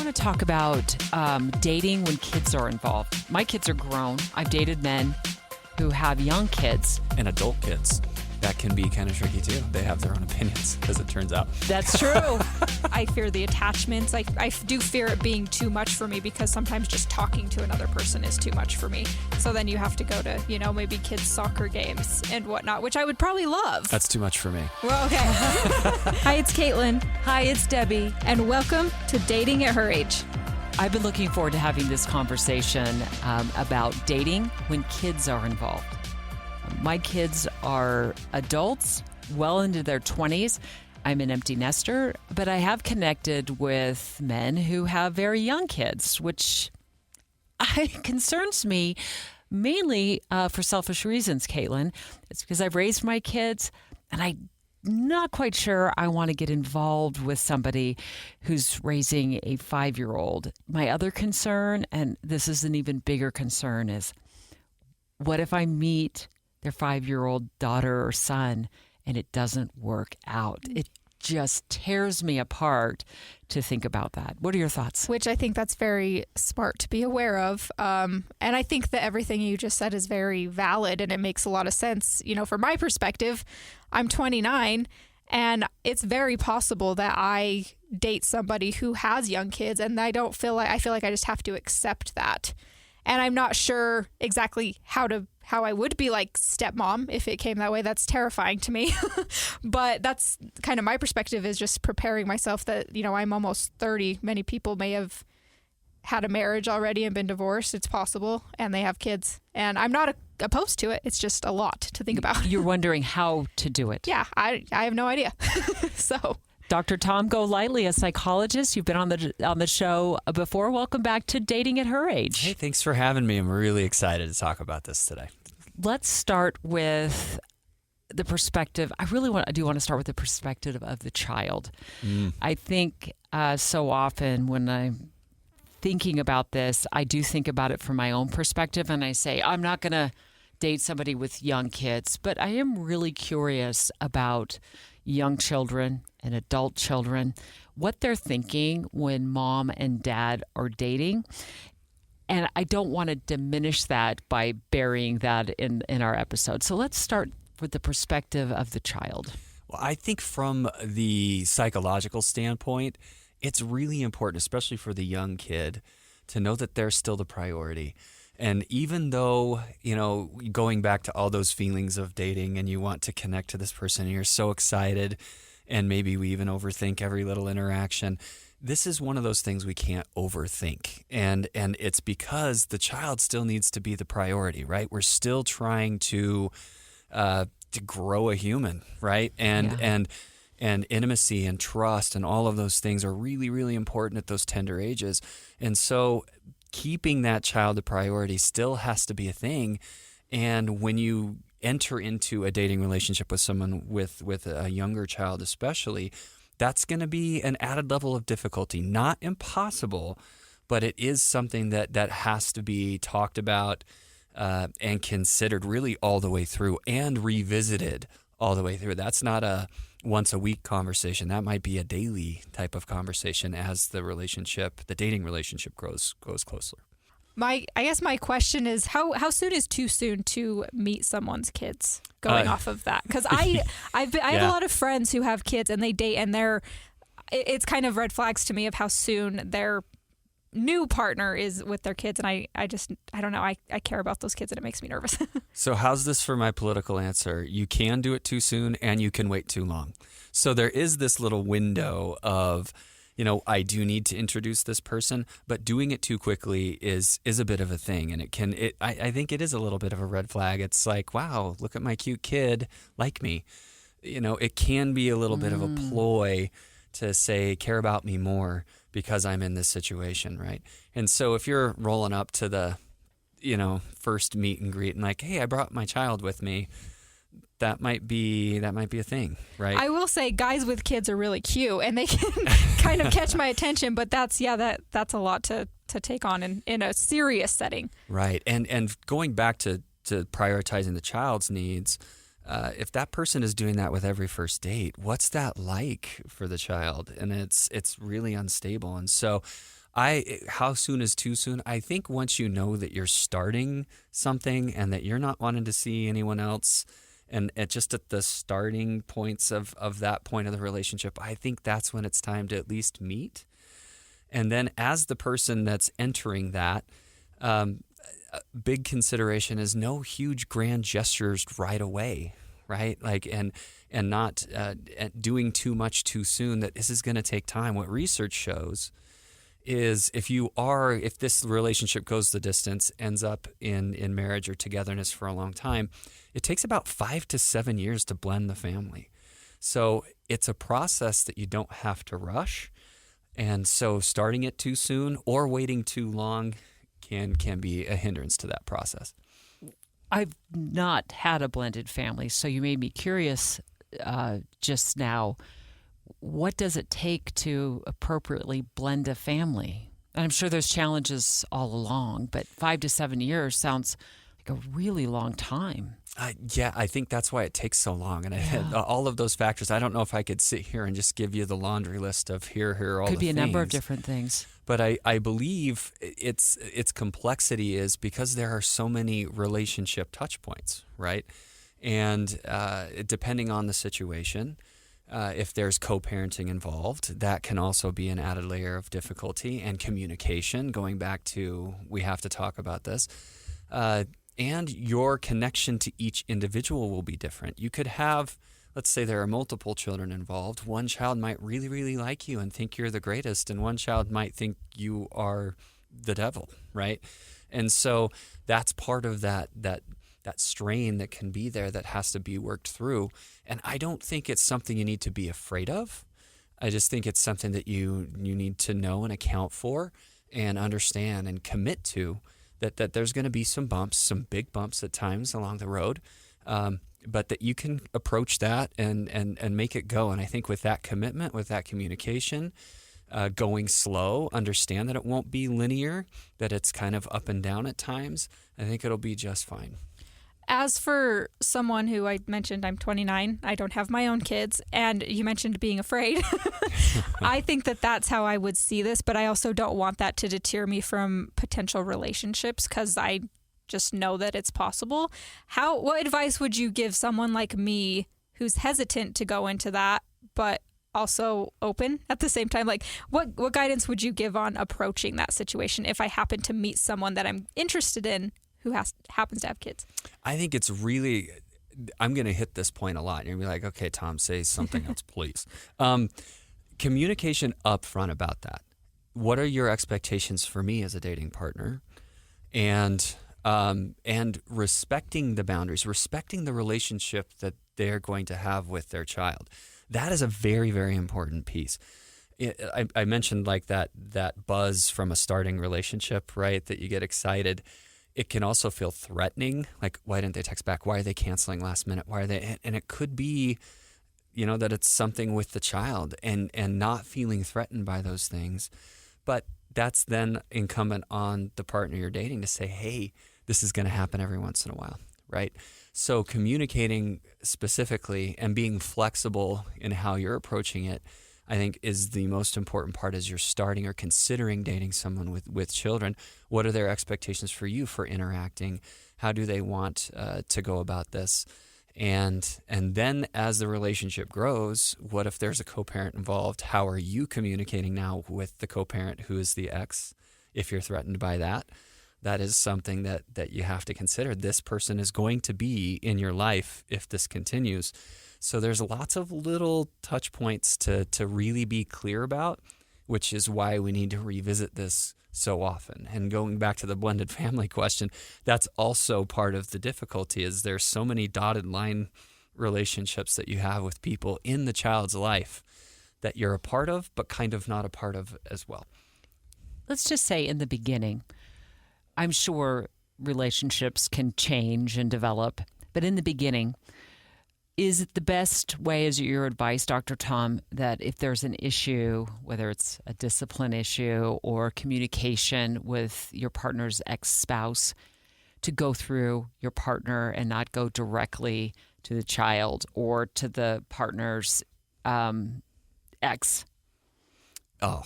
want to talk about dating when kids are involved. My kids are grown. I've dated men who have young kids. And adult kids. That can be kind of tricky too. They have their own opinions, as it turns out. That's true. I fear the attachments. I do fear it being too much for me because sometimes just talking to another person is too much for me. So then you have to go to, maybe kids' soccer games and whatnot, which I would probably love. That's too much for me. Well, okay. Hi, it's Caitlyn. Hi, it's Debbie. And welcome to Dating at Her Age. I've been looking forward to having this conversation about dating when kids are involved. My kids are adults, well into their 20s. I'm an empty nester, but I have connected with men who have very young kids, which concerns me mainly for selfish reasons, Caitlyn. It's because I've raised my kids, and I'm not quite sure I want to get involved with somebody who's raising a 5-year-old. My other concern, and this is an even bigger concern, is what if I meet their 5-year-old daughter or son and it doesn't work out? It just tears me apart to think about that. What are your thoughts? Which I think that's very smart to be aware of. And I think that everything you just said is very valid and it makes a lot of sense. From my perspective, I'm 29 and it's very possible that I date somebody who has young kids and I feel like I just have to accept that. And I'm not sure exactly how I would be like stepmom if it came that way. That's terrifying to me. But that's kind of my perspective, is just preparing myself that, I'm almost 30. Many people may have had a marriage already and been divorced. It's possible. And they have kids. And I'm not opposed to it. It's just a lot to think about. You're wondering how to do it. Yeah, I have no idea. So... Dr. Tom Golightly, a psychologist. You've been on the show before. Welcome back to Dating at Her Age. Hey, thanks for having me. I'm really excited to talk about this today. Let's start with the perspective. I do want to start with the perspective of the child. I think so often when I'm thinking about this, I do think about it from my own perspective, and I say, I'm not going to date somebody with young kids, but I am really curious about young children and adult children, what they're thinking when mom and dad are dating. And I don't want to diminish that by burying that in our episode. So let's start with the perspective of the child. Well, I think from the psychological standpoint, it's really important, especially for the young kid, to know that they're still the priority. And even though, going back to all those feelings of dating and you want to connect to this person and you're so excited and maybe we even overthink every little interaction, this is one of those things we can't overthink. And it's because the child still needs to be the priority, right? We're still trying to grow a human, right? And intimacy and trust and all of those things are really, really important at those tender ages. And so keeping that child a priority still has to be a thing. And when you enter into a dating relationship with someone with a younger child especially, that's going to be an added level of difficulty. Not impossible, but it is something that has to be talked about and considered really all the way through and revisited all the way through. That's not a once a week conversation. That might be a daily type of conversation as the dating relationship grows closer. I guess my question is how soon is too soon to meet someone's kids? Going off of that, because I have a lot of friends who have kids and they date, and it's kind of red flags to me of how soon their new partner is with their kids, and I don't know. I care about those kids and it makes me nervous. So how's this for my political answer? You can do it too soon and you can wait too long. So there is this little window of, I do need to introduce this person, but doing it too quickly is a bit of a thing. And I think it is a little bit of a red flag. It's like, wow, look at my cute kid, like me. It can be a little bit of a ploy to say, care about me more because I'm in this situation, right? And so if you're rolling up to the, first meet and greet and like, hey, I brought my child with me, that might be a thing, right? I will say guys with kids are really cute and they can kind of catch my attention, but that's a lot to take on in a serious setting. Right. And going back to prioritizing the child's needs, if that person is doing that with every first date, what's that like for the child? And it's really unstable. And so How soon is too soon? I think once you know that you're starting something and that you're not wanting to see anyone else, and just at the starting points of that point of the relationship, I think that's when it's time to at least meet. And then as the person that's entering that, a big consideration is no huge grand gestures right away, right? Like, and not doing too much too soon, that this is going to take time. What research shows is if this relationship goes the distance, ends up in marriage or togetherness for a long time, it takes about 5 to 7 years to blend the family. So it's a process that you don't have to rush. And so starting it too soon or waiting too long can be a hindrance to that process. I've not had a blended family, so you made me curious just now. What does it take to appropriately blend a family? And I'm sure there's challenges all along, but 5 to 7 years sounds like a really long time. Yeah, I think that's why it takes so long. And I had all of those factors. I don't know if I could sit here and just give you the laundry list of here are all the things. Could be a number of different things. But I believe its complexity is because there are so many relationship touch points, right? And depending on the situation, if there's co-parenting involved, that can also be an added layer of difficulty, and communication, going back to we have to talk about this. And your connection to each individual will be different. You could have, let's say there are multiple children involved. One child might really, really like you and think you're the greatest, and one child might think you are the devil, right? And so that's part of that strain that can be there that has to be worked through. And I don't think it's something you need to be afraid of. I just think it's something that you need to know and account for and understand and commit to, that there's going to be some bumps, some big bumps at times along the road, but that you can approach that and make it go. And I think with that commitment, with that communication, going slow, understand that it won't be linear, that it's kind of up and down at times, I think it'll be just fine. As for someone who I mentioned, I'm 29, I don't have my own kids, and you mentioned being afraid. I think that that's how I would see this, but I also don't want that to deter me from potential relationships because I just know that it's possible. What advice would you give someone like me who's hesitant to go into that, but also open at the same time? Like, what guidance would you give on approaching that situation if I happen to meet someone that I'm interested in who happens to have kids? I think it's really, I'm going to hit this point a lot. You're going to be like, okay, Tom, say something else, please. Communication up front about that. What are your expectations for me as a dating partner? And respecting the boundaries, respecting the relationship that they're going to have with their child. That is a very, very important piece. I mentioned like that buzz from a starting relationship, right? That you get excited. It can also feel threatening, like, why didn't they text back? Why are they canceling last minute? Why are they? And it could be, that it's something with the child and not feeling threatened by those things. But that's then incumbent on the partner you're dating to say, hey, this is going to happen every once in a while, right? So communicating specifically and being flexible in how you're approaching it, I think, is the most important part as you're starting or considering dating someone with children. What are their expectations for you for interacting? How do they want to go about this? And then as the relationship grows, what if there's a co-parent involved? How are you communicating now with the co-parent who is the ex if you're threatened by that? That is something that you have to consider. This person is going to be in your life if this continues. So there's lots of little touch points to really be clear about, which is why we need to revisit this so often. And going back to the blended family question, that's also part of the difficulty is there's so many dotted line relationships that you have with people in the child's life that you're a part of, but kind of not a part of as well. Let's just say in the beginning, I'm sure relationships can change and develop, but in the beginning, is it the best way, as your advice, Dr. Tom, that if there's an issue, whether it's a discipline issue or communication with your partner's ex-spouse, to go through your partner and not go directly to the child or to the partner's ex? Oh,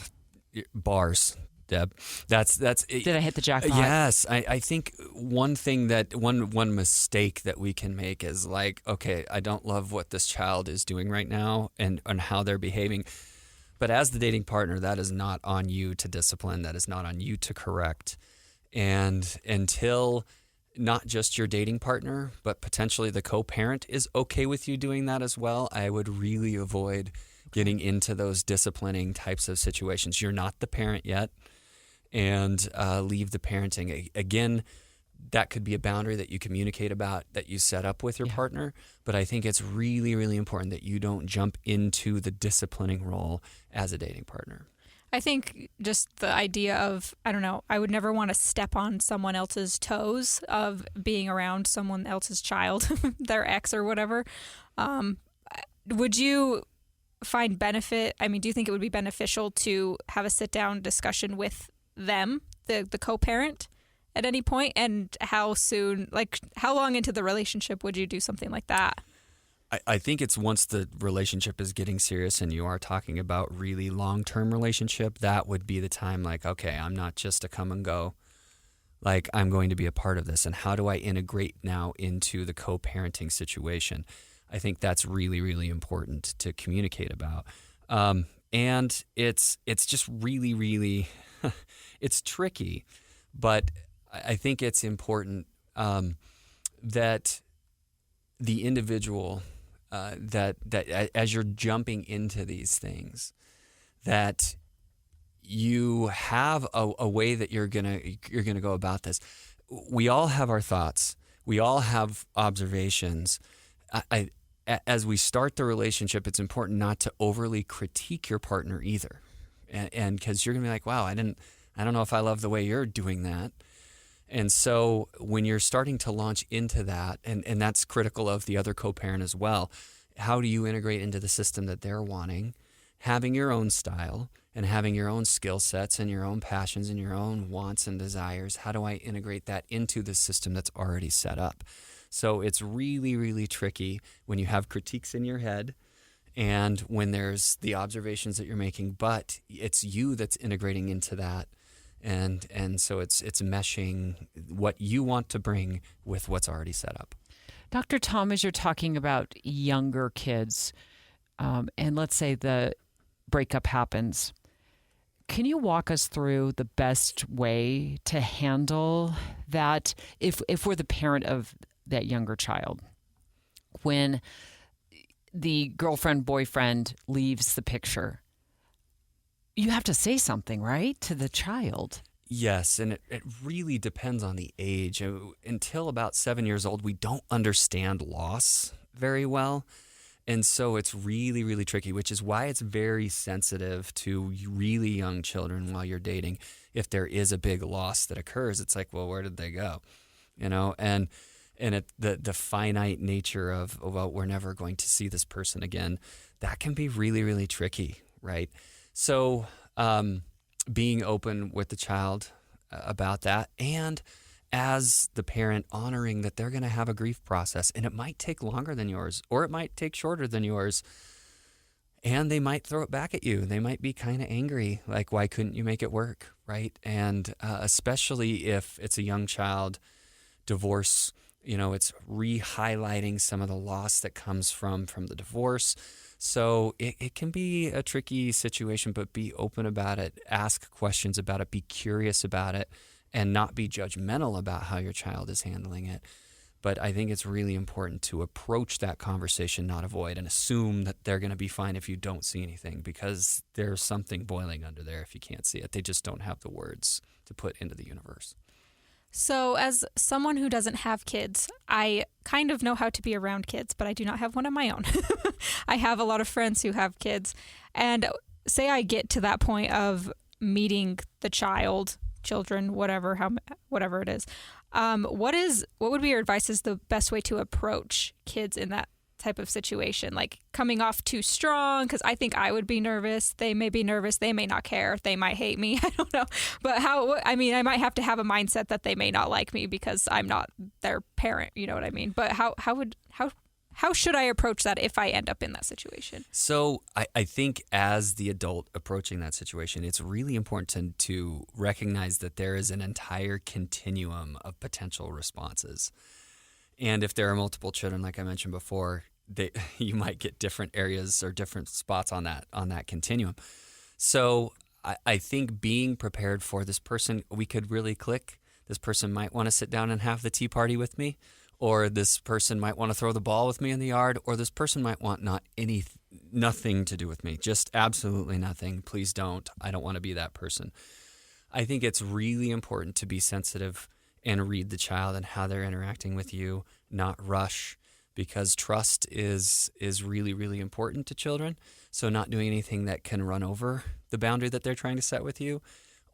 bars. Deb. That's Did I hit the jackpot? Yes. I think one mistake that we can make is like, okay, I don't love what this child is doing right now and how they're behaving. But as the dating partner, that is not on you to discipline. That is not on you to correct. And until not just your dating partner, but potentially the co-parent is okay with you doing that as well, I would really avoid getting into those disciplining types of situations. You're not the parent yet, and leave the parenting. Again, that could be a boundary that you communicate about, that you set up with your partner. But I think it's really, really important that you don't jump into the disciplining role as a dating partner. I think just the idea of, I don't know, I would never want to step on someone else's toes of being around someone else's child, their ex or whatever. Would you find benefit? I mean, do you think it would be beneficial to have a sit-down discussion with them, the co-parent, at any point? And how soon, like how long into the relationship would you do something like that? I think it's once the relationship is getting serious and you are talking about really long-term relationship, that would be the time like, okay, I'm not just a come and go. Like, I'm going to be a part of this. And how do I integrate now into the co-parenting situation? I think that's really, really important to communicate about. And it's just really, really, it's tricky, but I think it's important that the individual, that as you're jumping into these things, that you have a way that you're gonna go about this. We all have our thoughts. We all have observations. As we start the relationship, it's important not to overly critique your partner either, and because you're gonna be like, wow, I don't know if I love the way you're doing that. And so when you're starting to launch into that, and that's critical of the other co-parent as well, how do you integrate into the system that they're wanting, having your own style and having your own skill sets and your own passions and your own wants and desires? How do I integrate that into the system that's already set up? So it's really, really tricky when you have critiques in your head and when there's the observations that you're making, but it's you that's integrating into that. And so it's meshing what you want to bring with what's already set up. Dr. Tom, as you're talking about younger kids, and let's say the breakup happens, can you walk us through the best way to handle that if we're the parent of that younger child? When the girlfriend, boyfriend leaves the picture, you have to say something, right, to the child. Yes, and it really depends on the age. Until about 7 years old, we don't understand loss very well. And so it's really, really tricky, which is why it's very sensitive to really young children while you're dating. If there is a big loss that occurs, it's like, well, where did they go? You know, and the finite nature of, well, we're never going to see this person again, that can be really, really tricky, right? So being open with the child about that, and as the parent honoring that they're going to have a grief process, and it might take longer than yours, or it might take shorter than yours, and they might throw it back at you. They might be kind of angry, like, why couldn't you make it work, right? And especially if it's a young child, divorce, you know, it's re-highlighting some of the loss that comes from the divorce. So it can be a tricky situation, but be open about it, ask questions about it, be curious about it, and not be judgmental about how your child is handling it. But I think it's really important to approach that conversation, not avoid, and assume that they're going to be fine if you don't see anything, because there's something boiling under there if you can't see it. They just don't have the words to put into the universe. So as someone who doesn't have kids, I kind of know how to be around kids, but I do not have one of my own. I have a lot of friends who have kids. And say I get to that point of meeting the children, whatever it is. What would be your advice is the best way to approach kids in that type of situation? Like coming off too strong, because I think I would be nervous. They may be nervous. They may not care. They might hate me. I don't know. But I might have to have a mindset that they may not like me because I'm not their parent. You know what I mean? But how how should I approach that if I end up in that situation? So I think as the adult approaching that situation, it's really important to recognize that there is an entire continuum of potential responses. And if there are multiple children, like I mentioned before, you might get different areas or different spots on that continuum. So I think being prepared for this person, we could really click. This person might want to sit down and have the tea party with me, or this person might want to throw the ball with me in the yard, or this person might want nothing to do with me, just absolutely nothing. Please don't. I don't want to be that person. I think it's really important to be sensitive and read the child and how they're interacting with you, not rush, because trust is really, really important to children. So not doing anything that can run over the boundary that they're trying to set with you,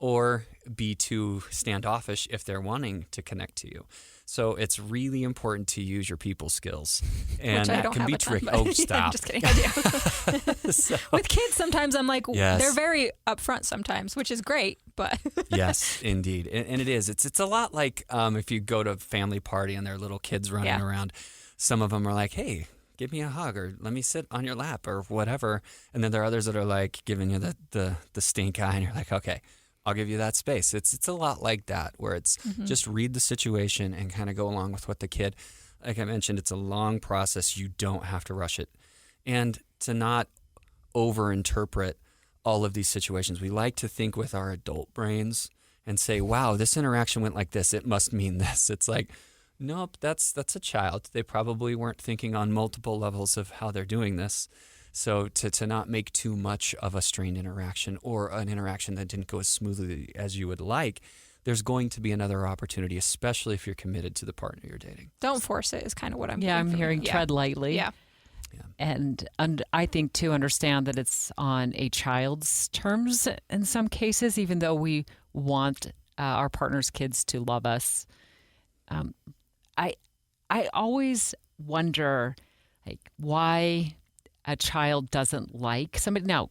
or be too standoffish if they're wanting to connect to you. So it's really important to use your people skills. And Which I that don't can have be a ton, tricky. but- Oh, stop. I'm just kidding. I do. So- With kids, sometimes I'm like, Yes. they're very upfront sometimes, which is great, but Yes, indeed. And it is. It's a lot like if you go to a family party and there are little kids running Yeah. around. Some of them are like, hey, give me a hug, or let me sit on your lap, or whatever. And then there are others that are like giving you the stink eye, and you're like, okay, I'll give you that space. It's a lot like that, where it's just read the situation and kind of go along with what the kid, like I mentioned, it's a long process. You don't have to rush it. And to not overinterpret all of these situations. We like to think with our adult brains and say, wow, this interaction went like this. It must mean this. It's like, nope, that's a child. They probably weren't thinking on multiple levels of how they're doing this. So to not make too much of a strained interaction, or an interaction that didn't go as smoothly as you would like, there's going to be another opportunity, especially if you're committed to the partner you're dating. don't force it is kind of what I'm I'm hearing yeah. tread lightly. Yeah. And I think, too, understand that it's on a child's terms in some cases, even though we want our partner's kids to love us. I always wonder, like, why a child doesn't like somebody. Now,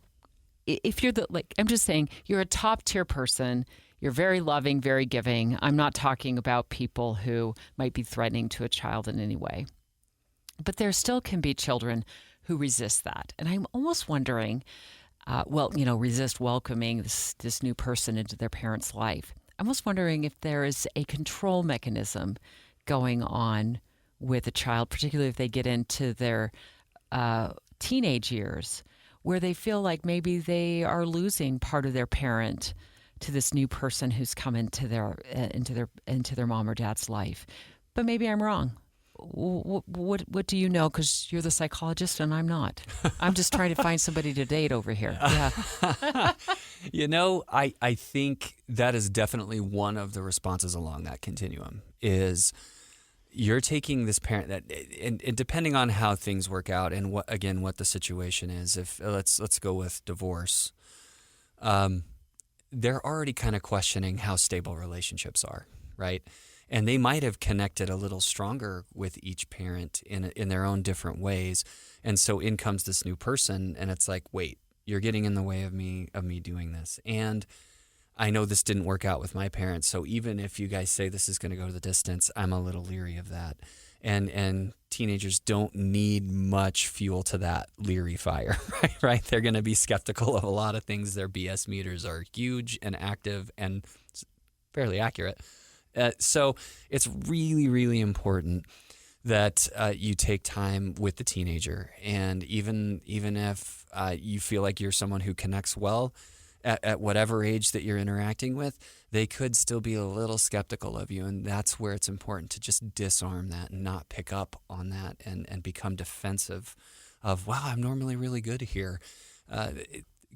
if you're I'm just saying, you're a top tier person, you're very loving, very giving. I'm not talking about people who might be threatening to a child in any way. But there still can be children who resist that. And I'm almost wondering, resist welcoming this new person into their parents' life. I'm almost wondering if there is a control mechanism going on with a child, particularly if they get into their teenage years, where they feel like maybe they are losing part of their parent to this new person who's come into their mom or dad's life. But maybe I'm wrong. What do you know? Because you're the psychologist and I'm not. I'm just trying to find somebody to date over here. Yeah. I think that is definitely one of the responses along that continuum is you're taking this parent that, and depending on how things work out and what the situation is, if let's go with divorce, they're already kind of questioning how stable relationships are, right? And they might have connected a little stronger with each parent in their own different ways. And so in comes this new person, and it's like, wait, you're getting in the way of me doing this. And I know this didn't work out with my parents, so even if you guys say this is going to go to the distance, I'm a little leery of that. And teenagers don't need much fuel to that leery fire, right? They're going to be skeptical of a lot of things. Their BS meters are huge and active and fairly accurate. So it's really, really important that you take time with the teenager. And even if you feel like you're someone who connects well at whatever age that you're interacting with, they could still be a little skeptical of you. And that's where it's important to just disarm that and not pick up on that and become defensive of, wow, I'm normally really good here.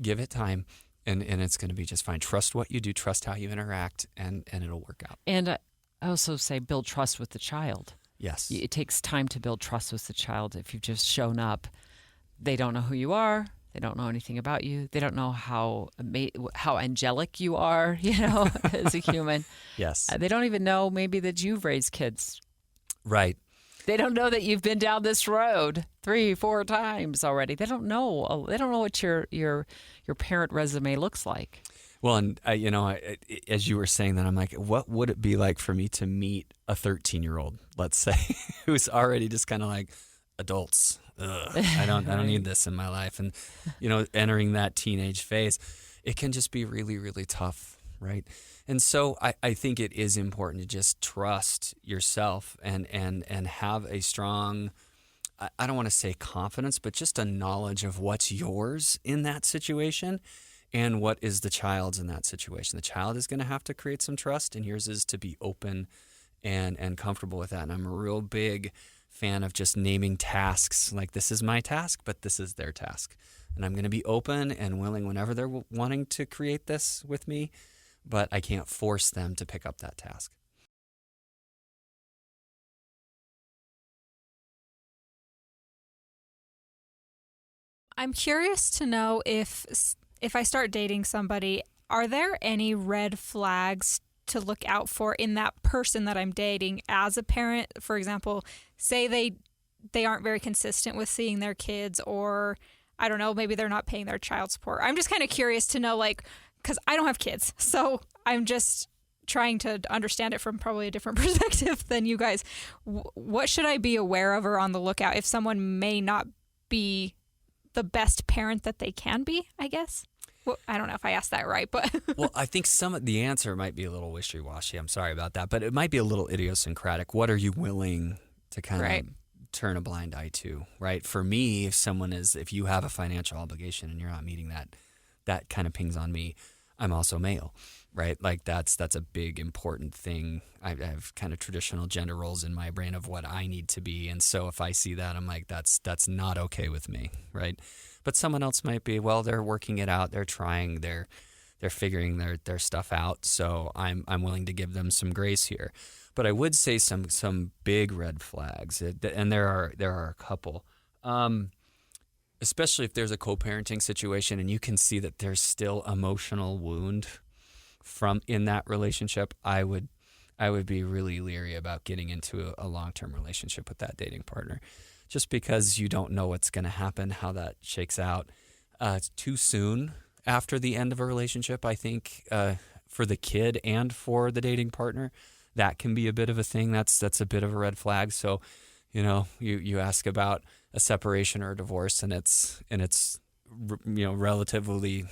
Give it time. And it's going to be just fine. Trust what you do. Trust how you interact, and it'll work out. And I also say build trust with the child. Yes. It takes time to build trust with the child. If you've just shown up, they don't know who you are. They don't know anything about you. They don't know how angelic you are, as a human. Yes. They don't even know maybe that you've raised kids. Right. They don't know that you've been down this road 3-4 times already. They don't know. They don't know what your parent resume looks like. Well, and as you were saying that, I'm like, what would it be like for me to meet a 13-year-old, let's say, who's already just kind of like, adults. Ugh, I don't need this in my life. And, entering that teenage phase, it can just be really, really tough, right? And so I think it is important to just trust yourself and have a strong, I don't want to say confidence, but just a knowledge of what's yours in that situation and what is the child's in that situation. The child is going to have to create some trust, and yours is to be open and comfortable with that. And I'm a real big fan of just naming tasks, like this is my task, but this is their task. And I'm going to be open and willing whenever they're wanting to create this with me, but I can't force them to pick up that task. I'm curious to know if I start dating somebody, are there any red flags to look out for in that person that I'm dating as a parent? For example, say they aren't very consistent with seeing their kids, or I don't know, maybe they're not paying their child support. I'm just kind of curious to know, because I don't have kids, so I'm just trying to understand it from probably a different perspective than you guys. What should I be aware of or on the lookout if someone may not be the best parent that they can be, I guess? Well, I don't know if I asked that right, but well, I think the answer might be a little wishy-washy. I'm sorry about that, but it might be a little idiosyncratic. What are you willing to kind of turn a blind eye to, right? For me, if you have a financial obligation and you're not meeting that kind of pings on me. I'm also male, right? Like that's a big important thing. I have kind of traditional gender roles in my brain of what I need to be, and so if I see that, I'm like, that's not okay with me, right? But someone else might be, well, they're working it out, they're trying, they're figuring their stuff out, so I'm willing to give them some grace here. But I would say some big red flags, and there are a couple, especially if there's a co-parenting situation and you can see that there's still emotional wound in that relationship. I would be really leery about getting into a long-term relationship with that dating partner, just because you don't know what's going to happen, how that shakes out. It's too soon after the end of a relationship, I think, for the kid and for the dating partner. That can be a bit of a thing. That's a bit of a red flag. So, you ask about a separation or a divorce, and it's relatively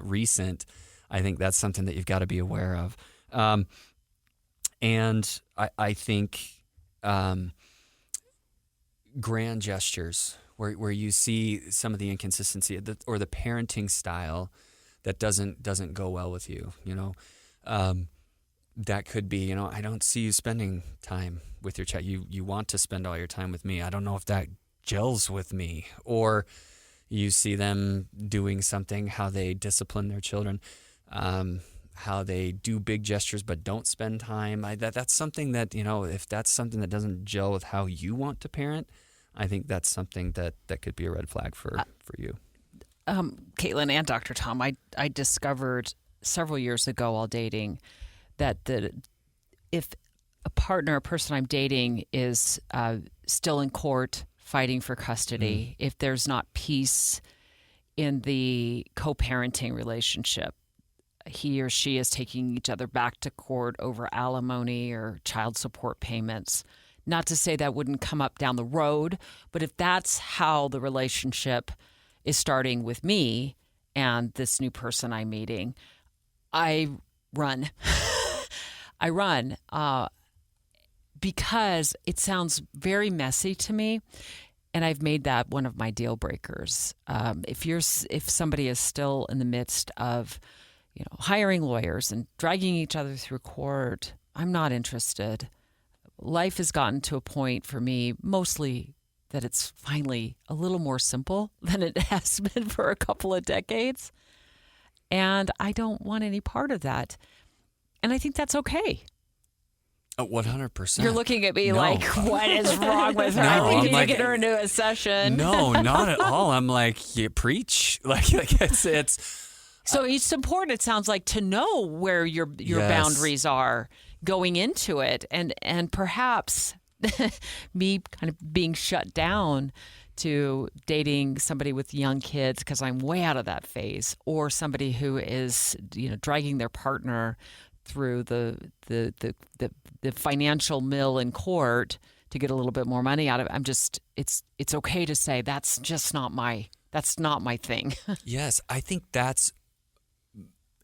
recent. I think that's something that you've got to be aware of. And I think grand gestures where you see some of the inconsistency or the parenting style that doesn't go well with you, that could be, I don't see you spending time with your child. You want to spend all your time with me. I don't know if that gels with me. Or you see them doing something, how they discipline their children, how they do big gestures but don't spend time. That's something that, if that's something that doesn't gel with how you want to parent, I think that's something that could be a red flag for you. Caitlyn and Dr. Tom, I discovered several years ago while dating that if a person I'm dating is still in court fighting for custody, if there's not peace in the co-parenting relationship, he or she is taking each other back to court over alimony or child support payments. Not to say that wouldn't come up down the road, but if that's how the relationship is starting with me and this new person I'm meeting, I run. I run because it sounds very messy to me, and I've made that one of my deal breakers. If somebody is still in the midst of, hiring lawyers and dragging each other through court, I'm not interested. Life has gotten to a point for me, mostly that it's finally a little more simple than it has been for a couple of decades, and I don't want any part of that. And I think that's okay. 100%. You're looking at me like, what is wrong with her? No, I think you need like, to get her into a session. No, not at all. I'm like, you preach. Like it's. So it's important, it sounds like, to know where your Yes. boundaries are going into it, and perhaps me kind of being shut down to dating somebody with young kids because I'm way out of that phase, or somebody who is dragging their partner through the financial mill in court to get a little bit more money out of it. it's okay to say that's not my thing. Yes, I think that's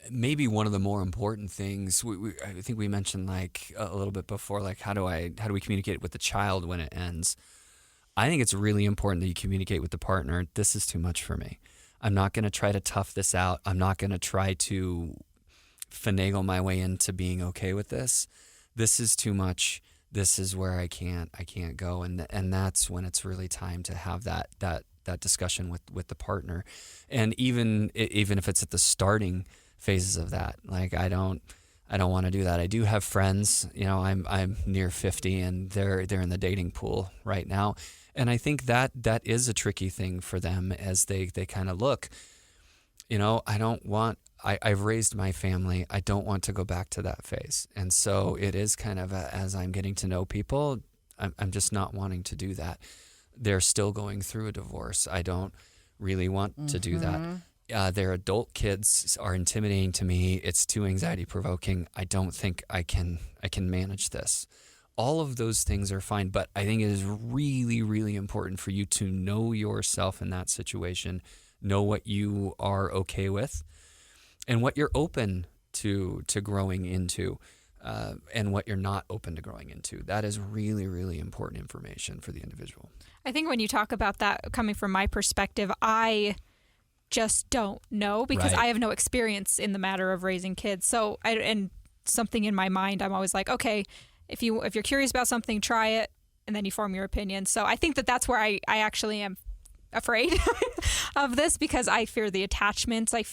maybe one of the more important things. I think we mentioned like a little bit before, like how do we communicate with the child when it ends? I think it's really important that you communicate with the partner. This is too much for me. I'm not going to try to tough this out. I'm not going to try to finagle my way into being okay with this. This is too much. This is where I can't go. And that's when it's really time to have that discussion with the partner. And even if it's at the starting phases of that, like I don't want to do that. I do have friends, I'm near 50 and they're in the dating pool right now. And I think that is a tricky thing for them as they kind of look, I've raised my family. I don't want to go back to that phase. And so it is kind of as I'm getting to know people, I'm just not wanting to do that. They're still going through a divorce. I don't really want to do that. Their adult kids are intimidating to me. It's too anxiety provoking. I don't think I can manage this. All of those things are fine, but I think it is really, really important for you to know yourself in that situation, know what you are okay with and what you're open to growing into, and what you're not open to growing into. That is really, really important information for the individual. I think when you talk about that coming from my perspective, I just don't know because I have no experience in the matter of raising kids. So and something in my mind, I'm always like, okay, if you're curious about something, try it, and then you form your opinion. So I think that's where I actually am afraid of this because I fear the attachments. I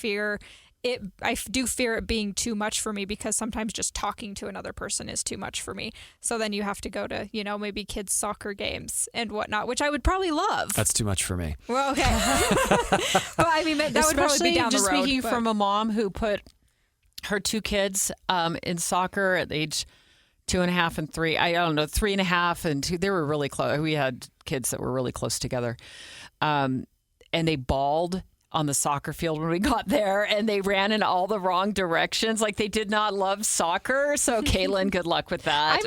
do fear it being too much for me because sometimes just talking to another person is too much for me. So then you have to go to, maybe kids' soccer games and whatnot, which I would probably love. That's too much for me. Well, okay. But I mean, that would probably be down the road. Just speaking from a mom who put her two kids in soccer at age 2.5 and 3. I don't know, 3.5 and 2. They were really close. We had kids that were really close together. And they bawled on the soccer field when we got there, and they ran in all the wrong directions. Like they did not love soccer. So Caitlyn, good luck with that.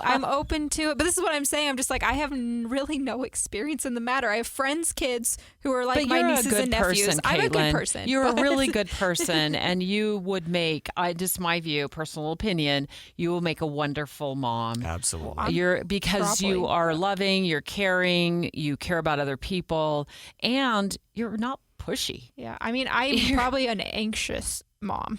I'm open to it, but this is what I'm saying. I'm just like, I have really no experience in the matter. I have friends' kids who are like my nieces and nephews. I'm a good person. You're a really good person, and you would make, just my view, personal opinion, you will make a wonderful mom. Absolutely. Because you are loving, you're caring, you care about other people, and you're not pushy. Yeah, I mean, I'm probably an anxious mom.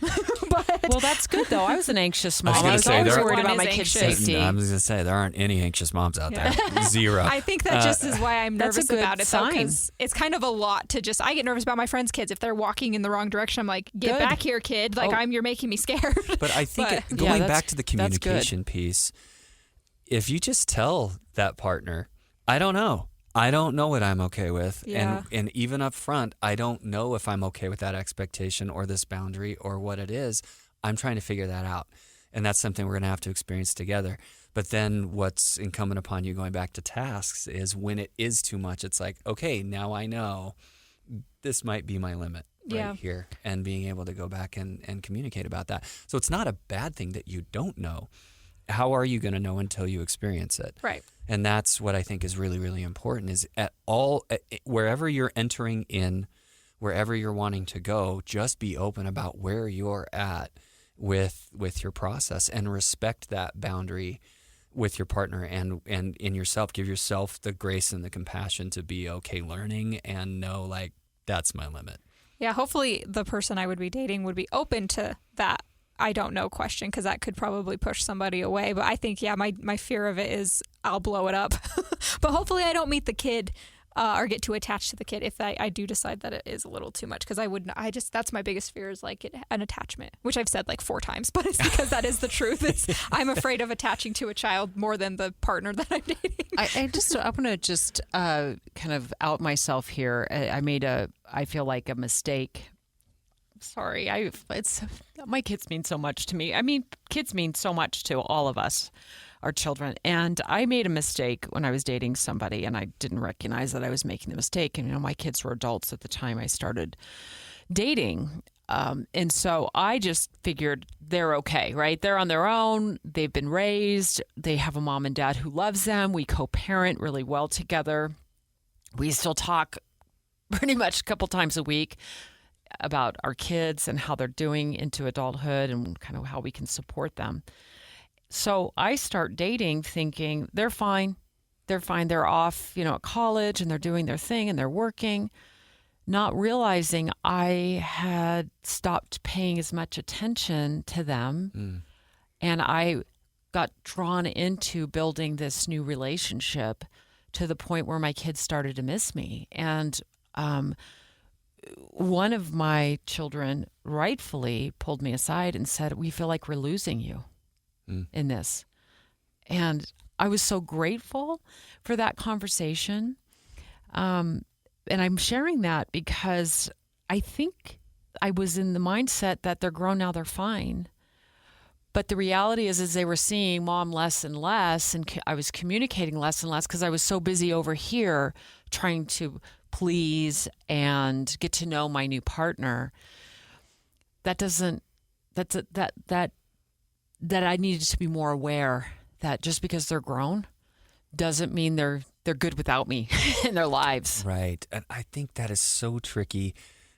Well, that's good though. I was an anxious mom. I was always worried about my kids' safety. I was going to say there aren't any anxious moms out there. Zero. I think that just is why I'm nervous about it though, sign. because it's kind of a lot to I get nervous about my friends' kids. If they're walking in the wrong direction, I'm like, get back here, kid. Like you're making me scared. But I think going back to the communication piece, if you just tell that partner, I don't know what I'm okay with. Yeah. And even up front, I don't know if I'm okay with that expectation or this boundary or what it is. I'm trying to figure that out. And that's something we're going to have to experience together. But then what's incumbent upon you going back to tasks is when it is too much, it's like, okay, now I know this might be my limit right here. And being able to go back and communicate about that. So it's not a bad thing that you don't know. How are you going to know until you experience it? Right. And that's what I think is really, really important is wherever you're entering in, wherever you're wanting to go, just be open about where you're at with your process and respect that boundary with your partner and in yourself. Give yourself the grace and the compassion to be okay learning and know like that's my limit. Yeah, hopefully the person I would be dating would be open to that I don't know question because that could probably push somebody away. But I think, my fear of it is I'll blow it up. But hopefully I don't meet the kid or get too attached to the kid if I do decide that it is a little too much. Because that's my biggest fear is like an attachment, which I've said like 4 times. But it's because that is the truth. I'm afraid of attaching to a child more than the partner that I'm dating. I want to just kind of out myself here. I feel like a mistake. Sorry, my kids mean so much to me. I mean, kids mean so much to all of us, our children. And I made a mistake when I was dating somebody, and I didn't recognize that I was making the mistake. And my kids were adults at the time I started dating. And so I just figured they're okay, right? They're on their own. They've been raised. They have a mom and dad who loves them. We co-parent really well together. We still talk pretty much a couple times a week about our kids and how they're doing into adulthood and kind of how we can support them. So I start dating thinking they're fine. They're fine. They're off, at college and they're doing their thing and they're working, not realizing I had stopped paying as much attention to them. And I got drawn into building this new relationship to the point where my kids started to miss me. And one of my children rightfully pulled me aside and said, we feel like we're losing you in this. And I was so grateful for that conversation. And I'm sharing that because I think I was in the mindset that they're grown now, they're fine. But the reality is they were seeing mom less and less, and I was communicating less and less because I was so busy over here trying to please and get to know my new partner. That I needed to be more aware that just because they're grown doesn't mean they're good without me in their lives. Right. And I think that is so tricky.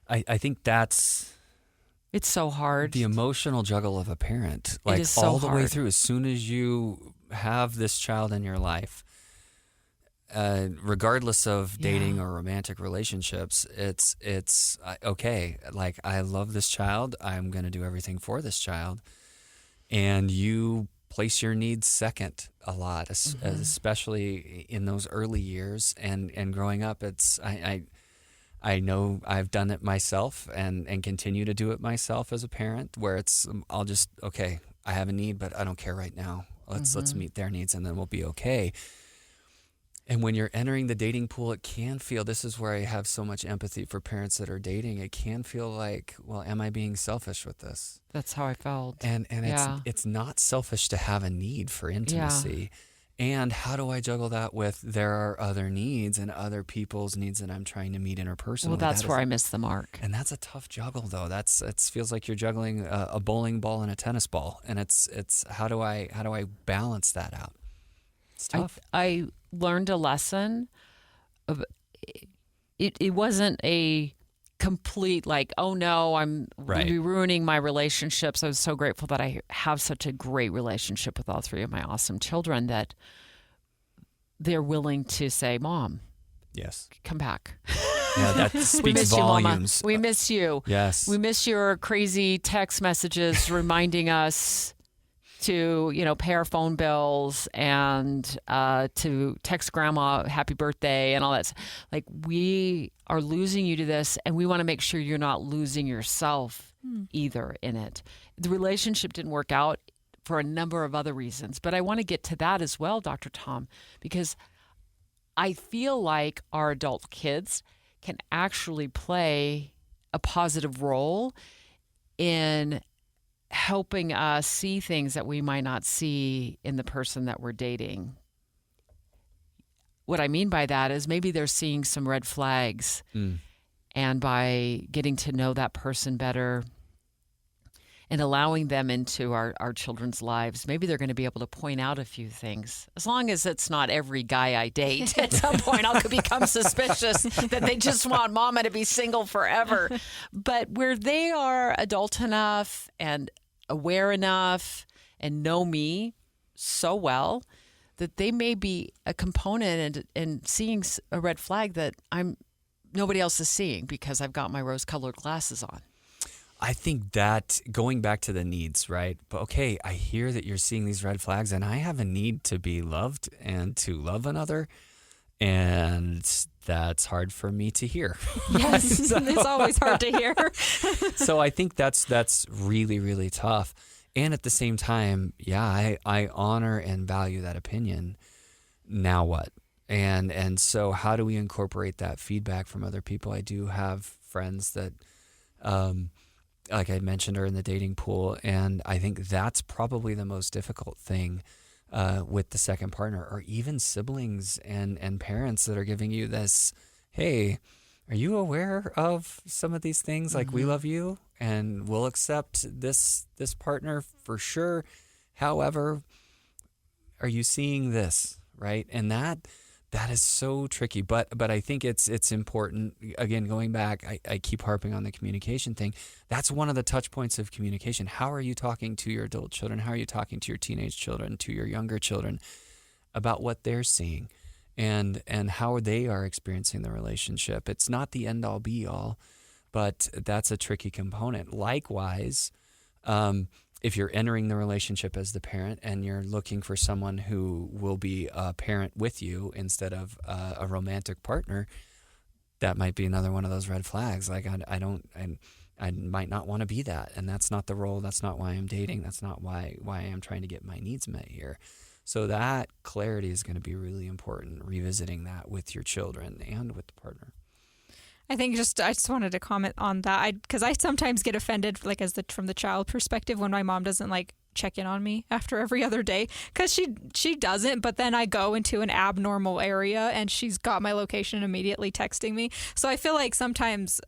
I think it's so hard. The emotional juggle of a parent, it is so all the way hard. through. As soon as you have this child in your life, regardless of dating or romantic relationships, it's okay. Like, I love this child. I'm going to do everything for this child. And you place your needs second a lot, especially in those early years and growing up. I know I've done it myself and continue to do it myself as a parent, where I have a need, but I don't care right now. Let's meet their needs and then we'll be okay. And when you're entering the dating pool, it can feel, this is where I have so much empathy for parents that are dating. It can feel like, well, am I being selfish with this? That's how I felt. And it's not selfish to have a need for intimacy. And how do I juggle that with there are other needs and other people's needs that I'm trying to meet interpersonally? Well, that's where I missed the mark. And that's a tough juggle, though. It feels like you're juggling a bowling ball and a tennis ball. And it's how do I balance that out? It's tough. I learned a lesson of it wasn't a complete oh no, I'm ruining my relationships. I was so grateful that I have such a great relationship with all three of my awesome children that they're willing to say, Mom, yes, come back. Yeah, that speaks volumes. We miss you. Yes. We miss your crazy text messages reminding us to, pay our phone bills and to text grandma happy birthday and all that. Like, we are losing you to this, and we want to make sure you're not losing yourself either in it. The relationship didn't work out for a number of other reasons, but I want to get to that as well, Dr. Tom, because I feel like our adult kids can actually play a positive role in helping us see things that we might not see in the person that we're dating. What I mean by that is maybe they're seeing some red flags, and by getting to know that person better and allowing them into our children's lives, maybe they're going to be able to point out a few things. As long as it's not every guy I date. At some point, I'll become suspicious that they just want mama to be single forever. But where they are adult enough and aware enough and know me so well that they may be a component and seeing a red flag that nobody else is seeing because I've got my rose-colored glasses on. I think that going back to the needs, right? But okay, I hear that you're seeing these red flags, and I have a need to be loved and to love another, and that's hard for me to hear. Yes, it's always hard to hear. So I think that's really, really tough. And at the same time, I honor and value that opinion. Now what? And so how do we incorporate that feedback from other people? I do have friends that like I mentioned, are in the dating pool. And I think that's probably the most difficult thing with the second partner, or even siblings and parents that are giving you this, hey, are you aware of some of these things? Like, we love you and we'll accept this partner for sure. However, are you seeing this, right? And that is so tricky. But I think it's important. Again, going back, I keep harping on the communication thing. That's one of the touch points of communication. How are you talking to your adult children? How are you talking to your teenage children, to your younger children about what they're seeing and how they are experiencing the relationship? It's not the end all be all, but that's a tricky component. Likewise, if you're entering the relationship as the parent and you're looking for someone who will be a parent with you instead of a romantic partner, that might be another one of those red flags. Like, I might not want to be that, and that's not the role. That's not why I'm dating. That's not why I am trying to get my needs met here. So that clarity is going to be really important, revisiting that with your children and with the partner. I think I just wanted to comment on that because I sometimes get offended, like from the child perspective, when my mom doesn't like check in on me after every other day, because she doesn't. But then I go into an abnormal area and she's got my location immediately texting me. So I feel like sometimes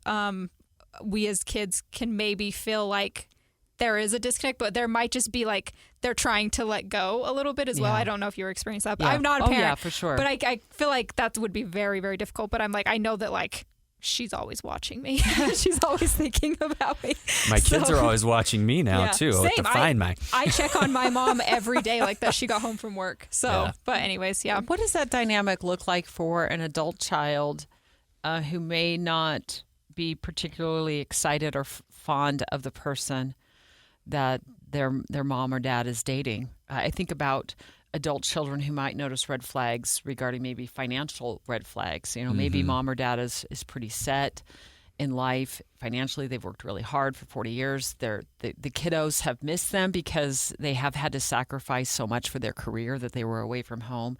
we as kids can maybe feel like there is a disconnect, but there might just be like they're trying to let go a little bit as well. I don't know if you experienced that, but I'm not a parent. Oh, yeah, for sure. But I feel like that would be very, very difficult. But I'm like, I know that like she's always watching me. She's always thinking about me. My kids are always watching me now too. Same. To find I check on my mom every day, like that she got home from work. So, but anyways, yeah. What does that dynamic look like for an adult child who may not be particularly excited or fond of the person that their mom or dad is dating? I think about adult children who might notice red flags regarding maybe financial red flags. Maybe mom or dad is pretty set in life. Financially, they've worked really hard for 40 years. The kiddos have missed them because they have had to sacrifice so much for their career that they were away from home.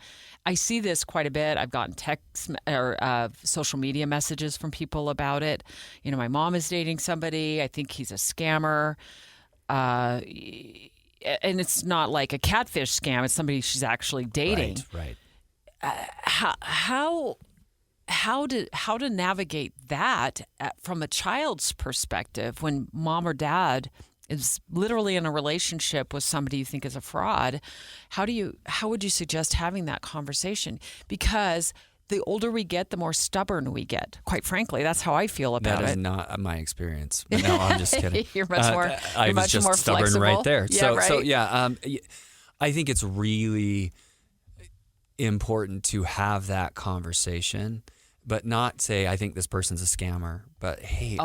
I see this quite a bit. I've gotten text or social media messages from people about it. My mom is dating somebody. I think he's a scammer. And it's not like a catfish scam. It's somebody she's actually dating. Right. How to navigate that from a child's perspective when mom or dad is literally in a relationship with somebody you think is a fraud? How would you suggest having that conversation? Because the older we get, the more stubborn we get. Quite frankly, that's how I feel about it. That is not my experience. But no, I'm just kidding. You're much more. I was just more stubborn flexible. right there. Yeah, right. I think it's really important to have that conversation, but not say, I think this person's a scammer. But hey,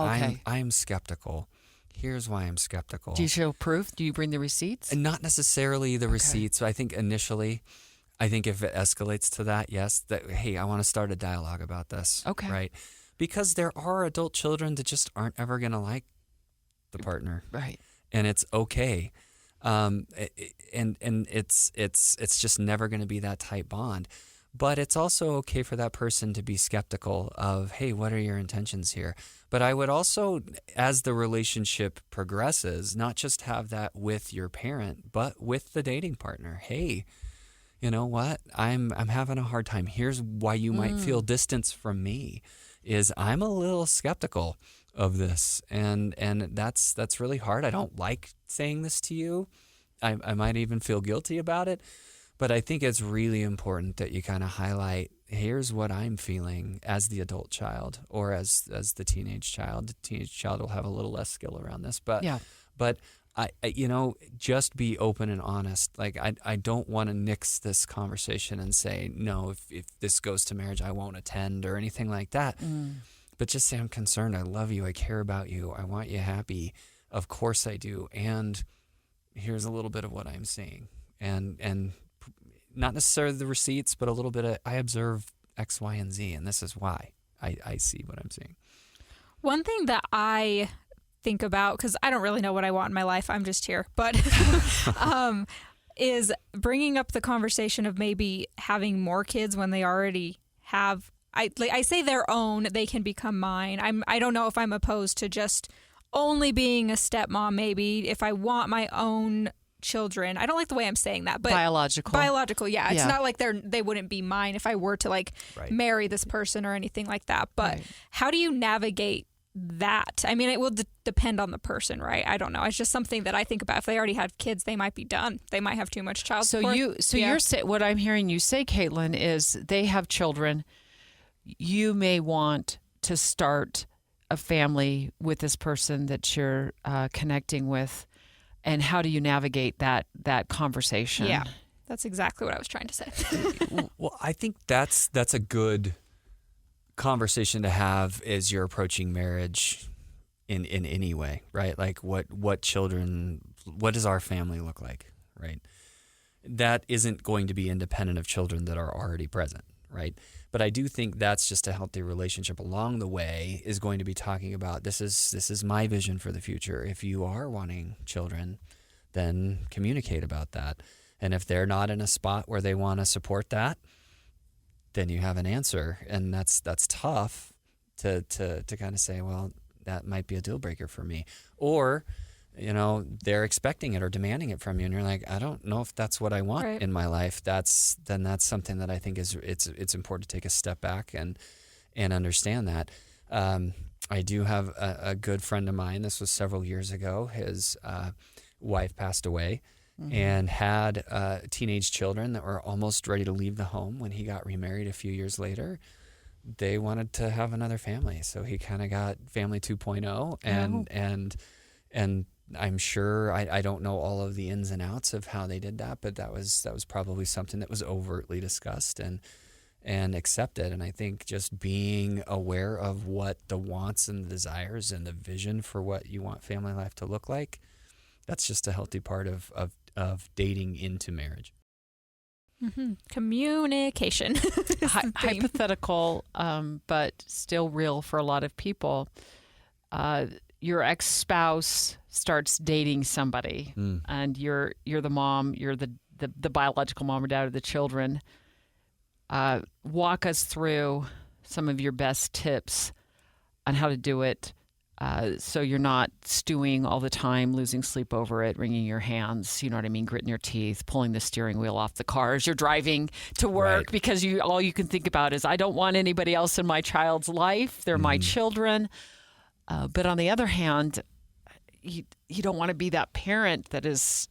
I'm skeptical. Here's why I'm skeptical. Do you show proof? Do you bring the receipts? And not necessarily the receipts. I think initially, if it escalates to that, yes, hey, I want to start a dialogue about this. Okay. Right? Because there are adult children that just aren't ever going to like the partner. Right. And it's okay. And it's just never going to be that tight bond. But it's also okay for that person to be skeptical of, hey, what are your intentions here? But I would also, as the relationship progresses, not just have that with your parent, but with the dating partner. Hey, you know what? I'm having a hard time. Here's why you might feel distance from me is I'm a little skeptical of this. And that's really hard. I don't like saying this to you. I might even feel guilty about it. But I think it's really important that you kind of highlight, here's what I'm feeling as the adult child or as the teenage child. The teenage child will have a little less skill around this. But I just be open and honest. Like, I don't want to nix this conversation and say, no, if this goes to marriage, I won't attend or anything like that. But just say, I'm concerned. I love you. I care about you. I want you happy. Of course I do. And here's a little bit of what I'm seeing. And not necessarily the receipts, but a little bit of, I observe X, Y, and Z, and this is why I see what I'm seeing. One thing that I think about, because I don't really know what I want in my life, I'm just here, but is bringing up the conversation of maybe having more kids when they already have, I say their own, they can become mine. I don't know if I'm opposed to just only being a stepmom. Maybe if I want my own children. I don't like the way I'm saying that, but biological. Yeah. It's not like they wouldn't be mine if I were to like marry this person or anything like that. But how do you navigate that? I mean, it will depend on the person, right? I don't know. It's just something that I think about. If they already have kids, they might be done. They might have too much child support. You're what I'm hearing you say, Caitlyn, is they have children. You may want to start a family with this person that you're connecting with, and how do you navigate that conversation? Yeah, that's exactly what I was trying to say. Well, I think that's a good conversation to have as you're approaching marriage in any way, right? Like what does our family look like, right? That isn't going to be independent of children that are already present, right? But I do think that's just a healthy relationship along the way is going to be talking about this is my vision for the future. If you are wanting children, then communicate about that. And if they're not in a spot where they want to support that, then you have an answer. And that's tough to kind of say, well, that might be a deal breaker for me. Or, they're expecting it or demanding it from you, and you're like, I don't know if that's what I want in my life. That's something that I think it's important to take a step back and understand that. I do have a good friend of mine. This was several years ago. His wife passed away and had teenage children that were almost ready to leave the home when he got remarried a few years later. They wanted to have another family, so he kind of got family 2.0, and I'm sure I don't know all of the ins and outs of how they did that, but that was probably something that was overtly discussed and accepted. And I think just being aware of what the wants and the desires and the vision for what you want family life to look like, that's just a healthy part of dating into marriage. Mm-hmm. Communication. Hypothetical, but still real for a lot of people. Your ex-spouse starts dating somebody, and you're the mom, you're the biological mom or dad of the children. Walk us through some of your best tips on how to do it, so you're not stewing all the time, losing sleep over it, wringing your hands, you know what I mean, gritting your teeth, pulling the steering wheel off the car as you're driving to work because all you can think about is, I don't want anybody else in my child's life. They're my children. But on the other hand, you don't want to be that parent that is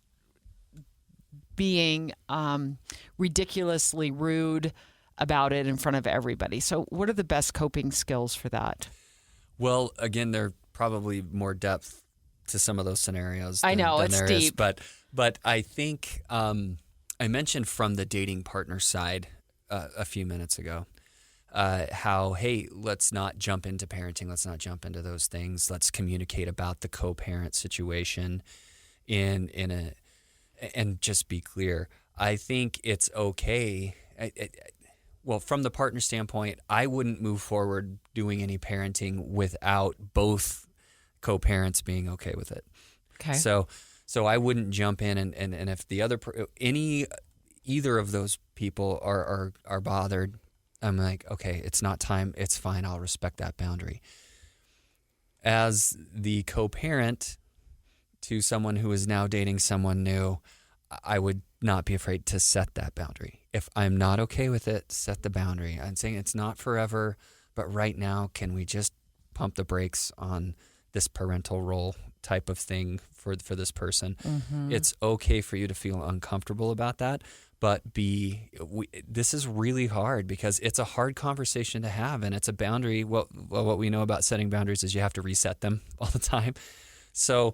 being ridiculously rude about it in front of everybody. So what are the best coping skills for that? Well, again, there are probably more depth to some of those scenarios. I know, it's deep. But I think I mentioned from the dating partner side a few minutes ago how, hey, let's not jump into parenting. Let's not jump into those things. Let's communicate about the co-parent situation and just be clear. I think it's okay. Well, from the partner standpoint, I wouldn't move forward doing any parenting without both co-parents being okay with it. Okay. So I wouldn't jump in and if the either of those people are bothered, I'm like, okay, it's not time. It's fine. I'll respect that boundary. As the co-parent to someone who is now dating someone new, I would not be afraid to set that boundary. If I'm not okay with it, set the boundary. I'm saying it's not forever, but right now, can we just pump the brakes on this parental role type of thing for this person? Mm-hmm. It's okay for you to feel uncomfortable about that, but this is really hard because it's a hard conversation to have, and it's a boundary. Well, what we know about setting boundaries is you have to reset them all the time. So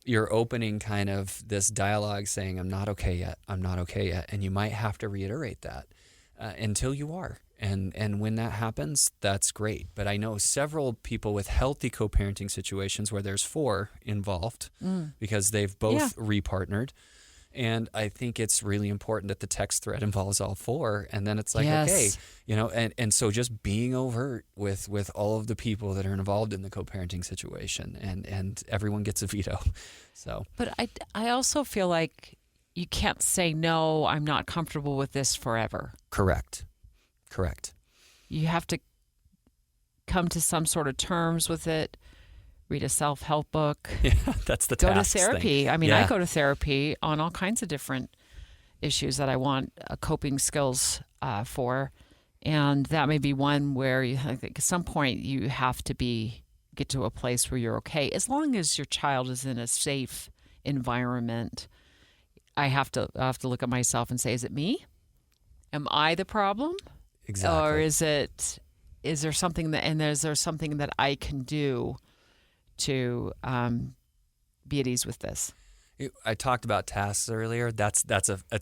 you're opening kind of this dialogue saying, I'm not okay yet. I'm not okay yet. And you might have to reiterate that until you are. And when that happens, that's great. But I know several people with healthy co-parenting situations where there's 4 involved because they've both repartnered. And I think it's really important that the text thread involves all 4. And then it's like, okay, and so just being overt with all of the people that are involved in the co-parenting situation, and everyone gets a veto. So, but I also feel like you can't say, no, I'm not comfortable with this forever. Correct. You have to come to some sort of terms with it. read a self-help book. Yeah, that's the Go to tasks therapy. thing. I mean, Yeah. I go to therapy on all kinds of different issues that I want coping skills for. And that may be one where I think at some point you have to get to a place where you're okay. As long as your child is in a safe environment, I have to look at myself and say, is it me? Am I the problem? Exactly. Or is there something is there something that I can do to be at ease with this? I talked about tasks earlier. That's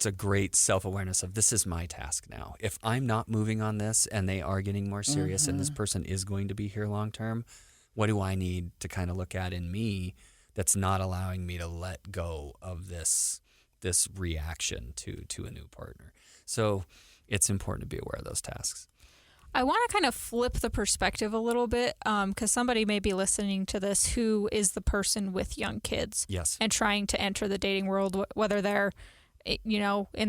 a great self-awareness of, this is my task now. If I'm not moving on this and they are getting more serious and this person is going to be here long term, what do I need to kind of look at in me that's not allowing me to let go of this reaction to a new partner? So it's important to be aware of those tasks. I want to kind of flip the perspective a little bit, because somebody may be listening to this who is the person with young kids. Yes. And trying to enter the dating world, whether they're, in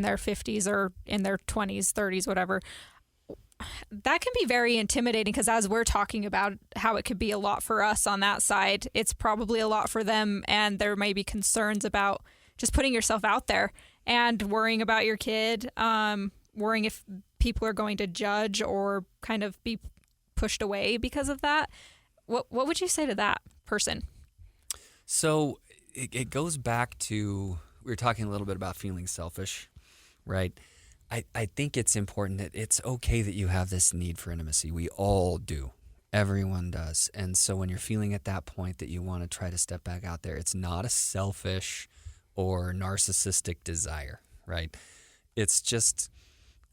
their 50s or in their 20s, 30s, whatever. That can be very intimidating, because as we're talking about how it could be a lot for us on that side, it's probably a lot for them. And there may be concerns about just putting yourself out there and worrying about your kid, worrying if people are going to judge or kind of be pushed away because of that. What would you say to that person? So it goes back to, we were talking a little bit about feeling selfish, right? I think it's important that it's okay that you have this need for intimacy. We all do. Everyone does. And so when you're feeling at that point that you want to try to step back out there, it's not a selfish or narcissistic desire, right? It's just,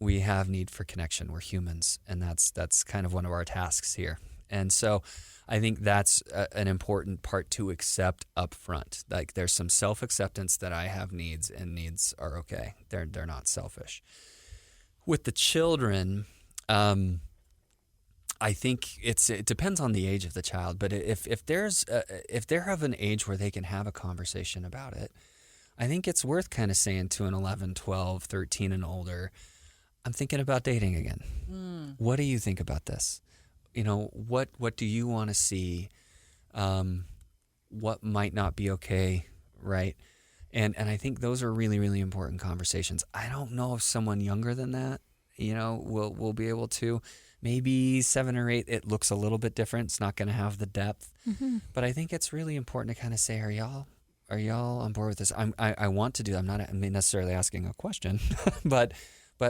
we have need for connection. We're humans, and that's kind of one of our tasks here. And so I think that's an important part to accept up front. Like, there's some self-acceptance that I have needs, and needs are okay. They're not selfish. With the children, I think it depends on the age of the child. But if they're of an age where they can have a conversation about it, I think it's worth kind of saying to an 11, 12, 13 and older, I'm thinking about dating again. What do you think about this? What do you want to see? What might not be okay, right? And I think those are really, really important conversations. I don't know if someone younger than that, will be able to. Maybe 7 or 8, it looks a little bit different. It's not going to have the depth. Mm-hmm. But I think it's really important to kind of say, are y'all on board with this? I want to do. I'm not necessarily asking a question, but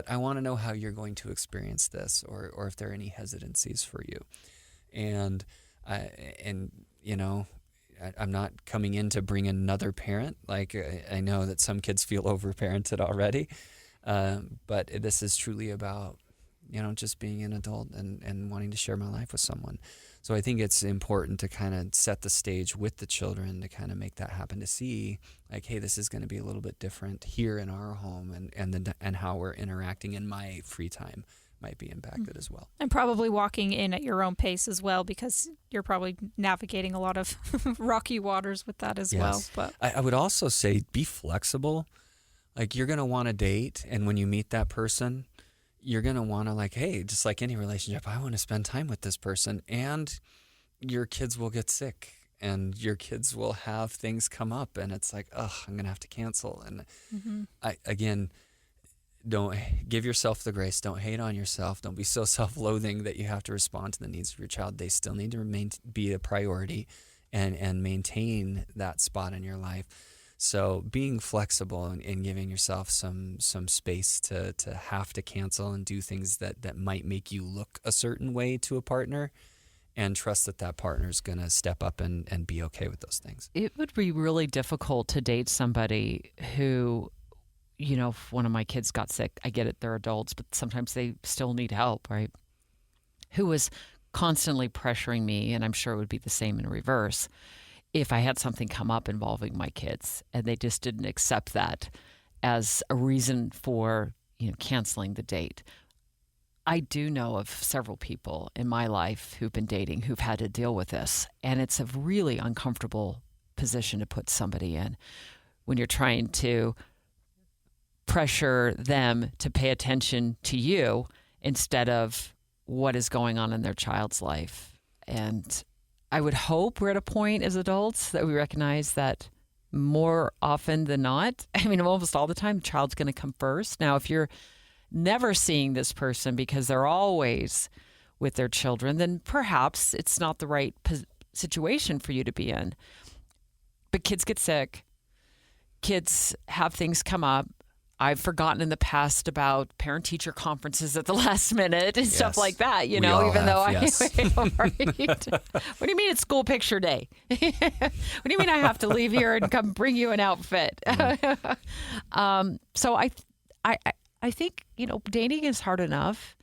I want to know how you're going to experience this, or if there are any hesitancies for you. And I'm not coming in to bring another parent. Like, I know that some kids feel overparented already, but this is truly about, just being an adult and wanting to share my life with someone. So I think it's important to kind of set the stage with the children to kind of make that happen, to see like, hey, this is going to be a little bit different here in our home, and how we're interacting in my free time might be impacted as well. And probably walking in at your own pace as well, because you're probably navigating a lot of rocky waters with that as well. But I would also say be flexible. Like, you're going to want to date, and when you meet that person, you're going to want to, like, hey, just like any relationship, I want to spend time with this person. And your kids will get sick, and your kids will have things come up, and it's like, I'm going to have to cancel. And again, don't give yourself the grace. Don't hate on yourself. Don't be so self-loathing that you have to respond to the needs of your child. They still need to be a priority and maintain that spot in your life. So being flexible and giving yourself some space to have to cancel and do things that might make you look a certain way to a partner, and trust that partner is going to step up and be okay with those things. It would be really difficult to date somebody who, if one of my kids got sick, I get it, they're adults, but sometimes they still need help, right? Who was constantly pressuring me, and I'm sure it would be the same in reverse, if I had something come up involving my kids, and they just didn't accept that as a reason for, canceling the date. I do know of several people in my life who've been dating who've had to deal with this, and it's a really uncomfortable position to put somebody in when you're trying to pressure them to pay attention to you instead of what is going on in their child's life. And I would hope we're at a point as adults that we recognize that more often than not, I mean, almost all the time, the child's going to come first. Now, if you're never seeing this person because they're always with their children, then perhaps it's not the right situation for you to be in. But kids get sick. Kids have things come up. I've forgotten in the past about parent-teacher conferences at the last minute and stuff like that, you know, even though yes. What do you mean it's school picture day? What do you mean I have to leave here and come bring you an outfit? So I think, you know, dating is hard enough.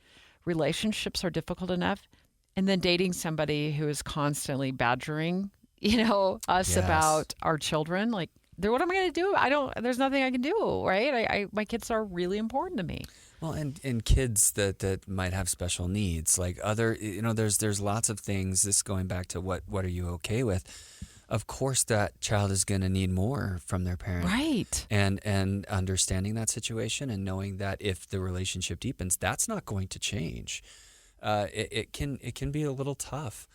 Relationships are difficult enough. And then dating somebody who is constantly badgering, you know, us about our children, like, what am I going to do? There's nothing I can do, right? My kids are really important to me. Well, and kids that might have special needs, like other, you know, there's lots of things, this going back to what are you okay with? Of course, that child is going to need more from their parent. Right. And understanding that situation and knowing that if the relationship deepens, that's not going to change. It can be a little tough.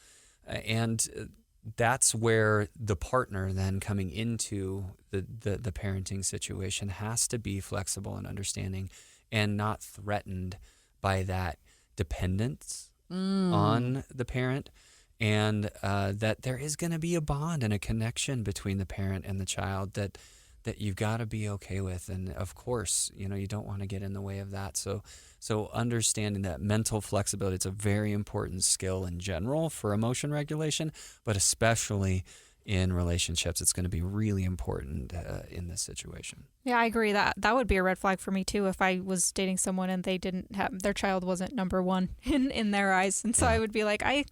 And that's where the partner then coming into the parenting situation has to be flexible and understanding and not threatened by that dependence on the parent, and that there is going to be a bond and a connection between the parent and the child that you've got to be okay with. And of course, you know, you don't want to get in the way of that. So understanding that mental flexibility, it's a very important skill in general for emotion regulation, but especially in relationships, it's going to be really important in this situation. Yeah, I agree. That would be a red flag for me too if I was dating someone and they didn't have, their child wasn't number one in their eyes. And so I would be like, I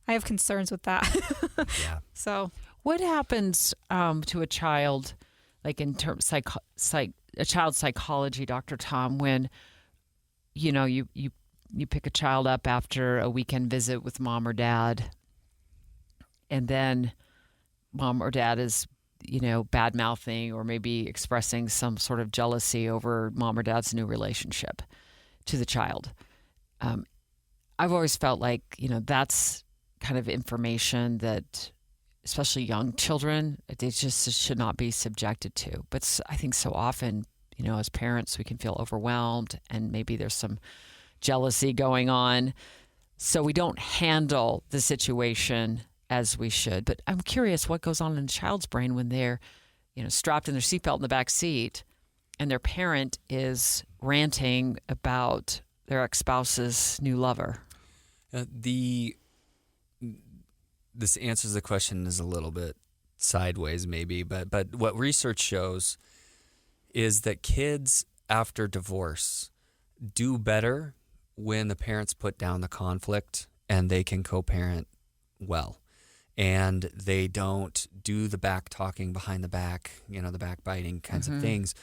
have concerns with that. Yeah. So what happens to a child, like in terms a child's psychology, Dr. Tom, when you know, you pick a child up after a weekend visit with mom or dad, and then mom or dad is, you know, bad-mouthing or maybe expressing some sort of jealousy over mom or dad's new relationship to the child. I've always felt like, you know, that's kind of information that especially young children, they just should not be subjected to. But I think so often, you know, as parents, we can feel overwhelmed and maybe there's some jealousy going on. So we don't handle the situation as we should. But I'm curious what goes on in a child's brain when they're, you know, strapped in their seatbelt in the back seat and their parent is ranting about their ex-spouse's new lover. This answers the question is a little bit sideways maybe, but what research shows is that kids after divorce do better when the parents put down the conflict and they can co-parent well. And they don't do the back talking behind the back, you know, the backbiting kinds of things.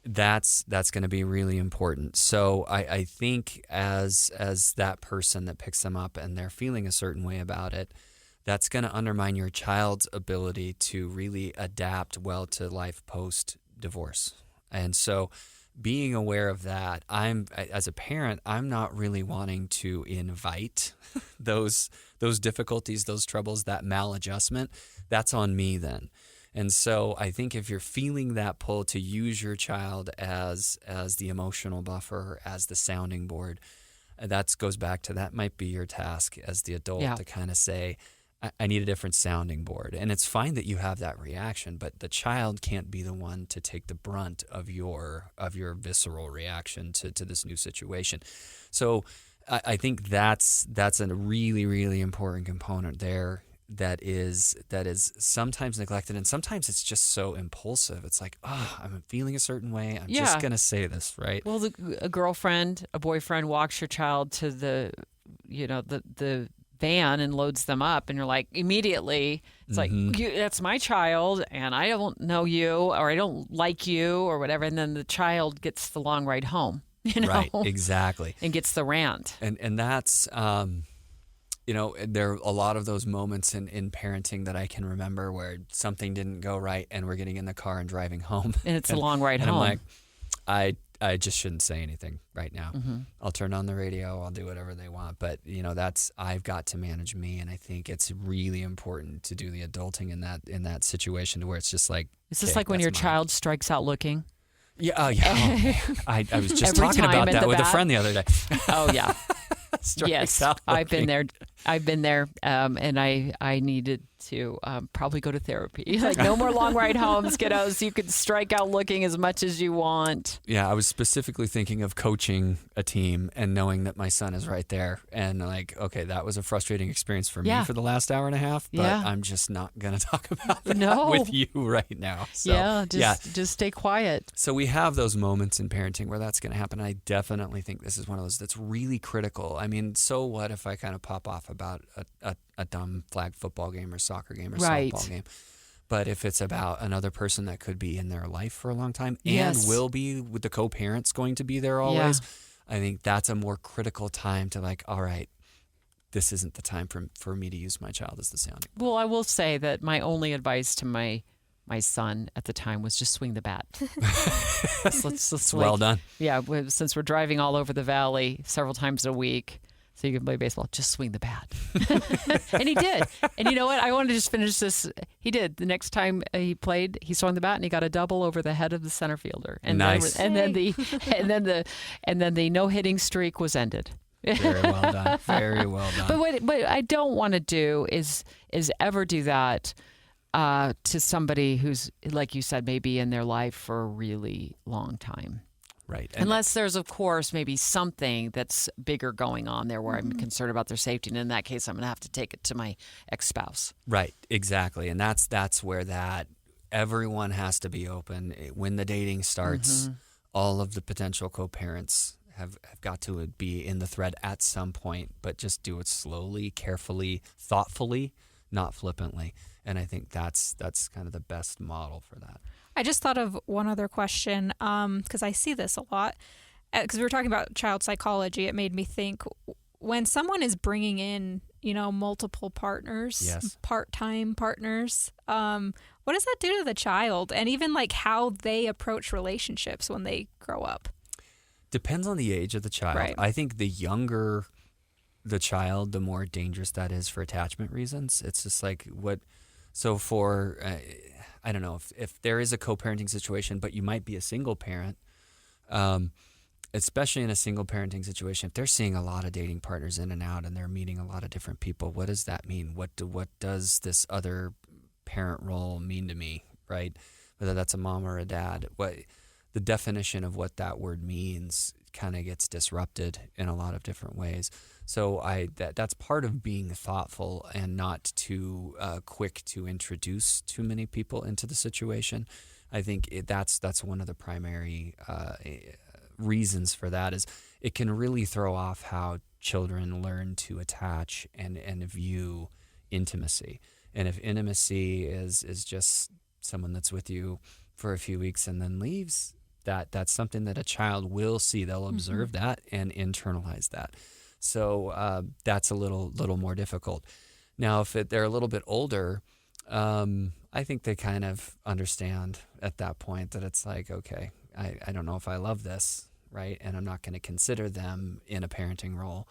That's going to be really important. So I think as that person that picks them up and they're feeling a certain way about it, that's going to undermine your child's ability to really adapt well to life post-divorce. And so being aware of that, as a parent, I'm not really wanting to invite those difficulties, those troubles, that maladjustment. That's on me then. And so I think if you're feeling that pull to use your child as the emotional buffer, as the sounding board, that goes back to that might be your task as the adult to kind of say, I need a different sounding board. And it's fine that you have that reaction, but the child can't be the one to take the brunt of your visceral reaction to this new situation. So I think that's a really, really important component there that is sometimes neglected, and sometimes it's just so impulsive. It's like, I'm feeling a certain way. I'm just going to say this, right? Well, a girlfriend, a boyfriend walks your child to the van and loads them up, and you're like, immediately it's like, that's my child and I don't know you, or I don't like you, or whatever. And then the child gets the long ride home, you know? Right, exactly. And gets the rant. And that's, you know, there are a lot of those moments in parenting that I can remember where something didn't go right and we're getting in the car and driving home. And it's a long ride home. I'm like, I just shouldn't say anything right now. Mm-hmm. I'll turn on the radio. I'll do whatever they want. But, I've got to manage me. And I think it's really important to do the adulting in that situation to where it's just like. Is this like when your child strikes out looking? Yeah. Oh, I was just Every talking time about at that the with a bat? friend the other day. Oh, yeah. Strikes Yes, out I've been looking. there. I've been there, and I needed to probably go to therapy. Like, no more long ride homes, kiddos. You can strike out looking as much as you want. Yeah, I was specifically thinking of coaching a team and knowing that my son is right there. And like, okay, that was a frustrating experience for me Yeah. for the last hour and a half, but Yeah. I'm just not going to talk about that No. with you right now. So, Just stay quiet. So we have those moments in parenting where that's going to happen. I definitely think this is one of those that's really critical. I mean, so what if I kind of pop off about a dumb flag football game or soccer game or Right. softball game? But if it's about another person that could be in their life for a long time and Yes. will be with the co-parents going to be there always, I think that's a more critical time to like, all right, this isn't the time for me to use my child as the sounding. Well, I will say that my only advice to my son at the time was just swing the bat. Let's Well done. Yeah, since we're driving all over the valley several times a week, so you can play baseball, just swing the bat. And he did. And you know what? I want to just finish this. He did. The next time he played, he swung the bat and he got a double over the head of the center fielder. And Nice. Then the no hitting streak was ended. Very well done. Very well done. But what I don't want to do is ever do that to somebody who's, like you said, maybe in their life for a really long time. Right. And Unless there's, of course, maybe something that's bigger going on there where I'm concerned about their safety. And in that case, I'm going to have to take it to my ex-spouse. Right, exactly. And that's where that everyone has to be open. When the dating starts, all of the potential co-parents have got to be in the thread at some point, but just do it slowly, carefully, thoughtfully, not flippantly. And I think that's kind of the best model for that. I just thought of one other question because I see this a lot. Because we were talking about child psychology, it made me think when someone is bringing in, multiple partners, Yes. part-time partners, what does that do to the child? And even like how they approach relationships when they grow up? Depends on the age of the child. Right. I think the younger the child, the more dangerous that is for attachment reasons. It's just like what. So for I don't know if there is a co-parenting situation, but you might be a single parent, especially in a single parenting situation. If they're seeing a lot of dating partners in and out, and they're meeting a lot of different people, what does that mean? What does this other parent role mean to me? Right? Whether that's a mom or a dad, what the definition of what that word means kind of gets disrupted in a lot of different ways. So that's part of being thoughtful and not too quick to introduce too many people into the situation. I think that's one of the primary reasons for that is it can really throw off how children learn to attach and view intimacy. And if intimacy is just someone that's with you for a few weeks and then leaves, that's something that a child will see. They'll observe that and internalize that. So that's a little more difficult. Now, if they're a little bit older, I think they kind of understand at that point that it's like, okay, I don't know if I love this, right? And I'm not going to consider them in a parenting role.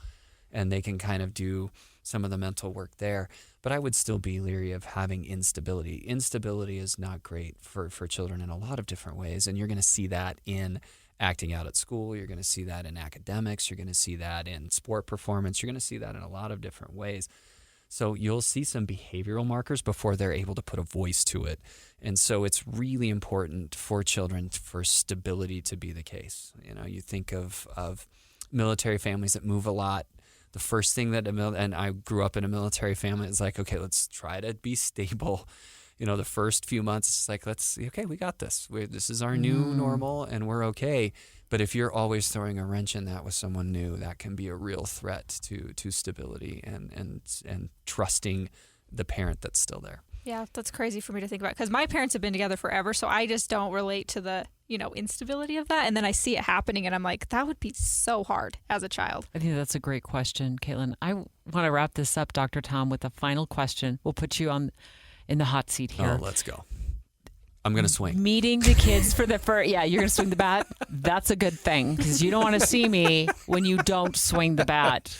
And they can kind of do some of the mental work there. But I would still be leery of having instability. Instability is not great for children in a lot of different ways. And you're going to see that in acting out at school. You're going to see that in academics. You're going to see that in sport performance. You're going to see that in a lot of different ways. So you'll see some behavioral markers before they're able to put a voice to it. And so it's really important for children for stability to be the case. You think of military families that move a lot. The first thing and I grew up in a military family, it's like, okay, let's try to be stable. The first few months, it's like, we got this. This is our new normal and we're okay. But if you're always throwing a wrench in that with someone new, that can be a real threat to stability and trusting the parent that's still there. Yeah, that's crazy for me to think about because my parents have been together forever, so I just don't relate to the, instability of that. And then I see it happening and I'm like, that would be so hard as a child. I think that's a great question, Caitlyn. I want to wrap this up, Dr. Tom, with a final question. We'll put you in the hot seat here. Oh, let's go. I'm going to swing. Meeting the kids for the first, yeah, you're going to swing the bat. That's a good thing because you don't want to see me when you don't swing the bat.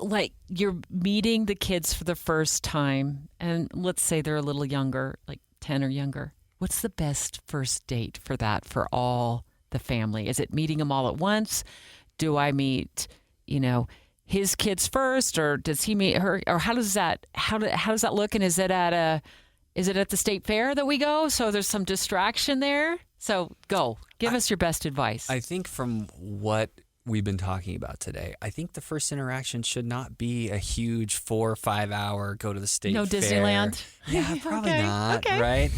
Like you're meeting the kids for the first time, and let's say they're a little younger, like 10 or younger. What's the best first date for that for all the family? Is it meeting them all at once? Do I meet, his kids first, or does he meet her, or how does that look? And is it at the state fair that we go? So there's some distraction there. So give us your best advice. I think from what we've been talking about today, I think the first interaction should not be a huge 4 or 5 hour go to the state fair. No Disneyland. Yeah, probably not. Okay. Right.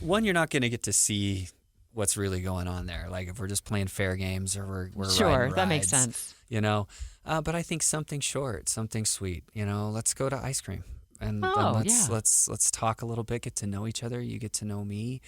One, you're not going to get to see what's really going on there. Like if we're just playing fair games or we're sure, riding rides, that makes sense. But I think something short, something sweet. Let's go to ice cream and let's talk a little bit, get to know each other. You get to know me.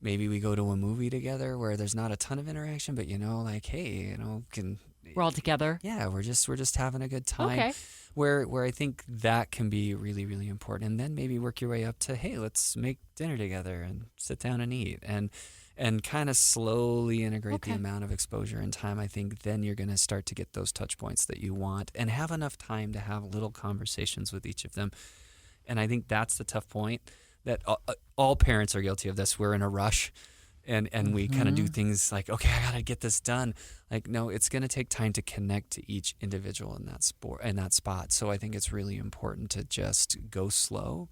Maybe we go to a movie together where there's not a ton of interaction, but We're all together. Yeah, we're just having a good time. Okay. Where I think that can be really, really important. And then maybe work your way up to, hey, let's make dinner together and sit down and eat and kind of slowly integrate the amount of exposure and time. I think then you're going to start to get those touch points that you want and have enough time to have little conversations with each of them. And I think that's the tough point that all parents are guilty of this. We're in a rush and we kind of do things like, okay, I got to get this done. Like, no, it's going to take time to connect to each individual in that spot. So I think it's really important to just go slow,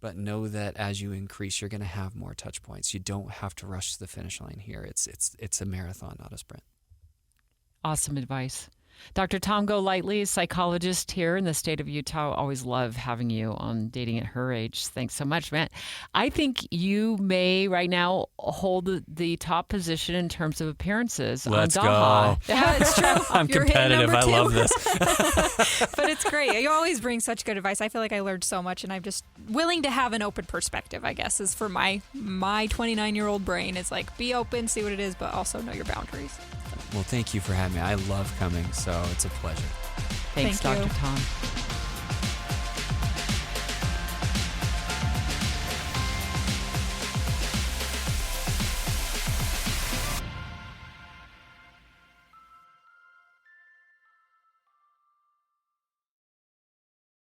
but know that as you increase, you're going to have more touch points. You don't have to rush to the finish line here. It's a marathon, not a sprint. Awesome advice. Dr. Tom Golightly, psychologist here in the state of Utah. Always love having you on Dating at Her Age. Thanks so much, man. I think you may right now hold the top position in terms of appearances Let's on Daha. go. Yeah, it's true. I'm You're hitting competitive. number I 2. love this. But it's great. You always bring such good advice. I feel like I learned so much, and I'm just willing to have an open perspective, I guess, is for my 29-year-old brain. It's like, be open, see what it is, but also know your boundaries. Well, thank you for having me. I love coming, so it's a pleasure. Thanks, Thank you. Dr. Tom.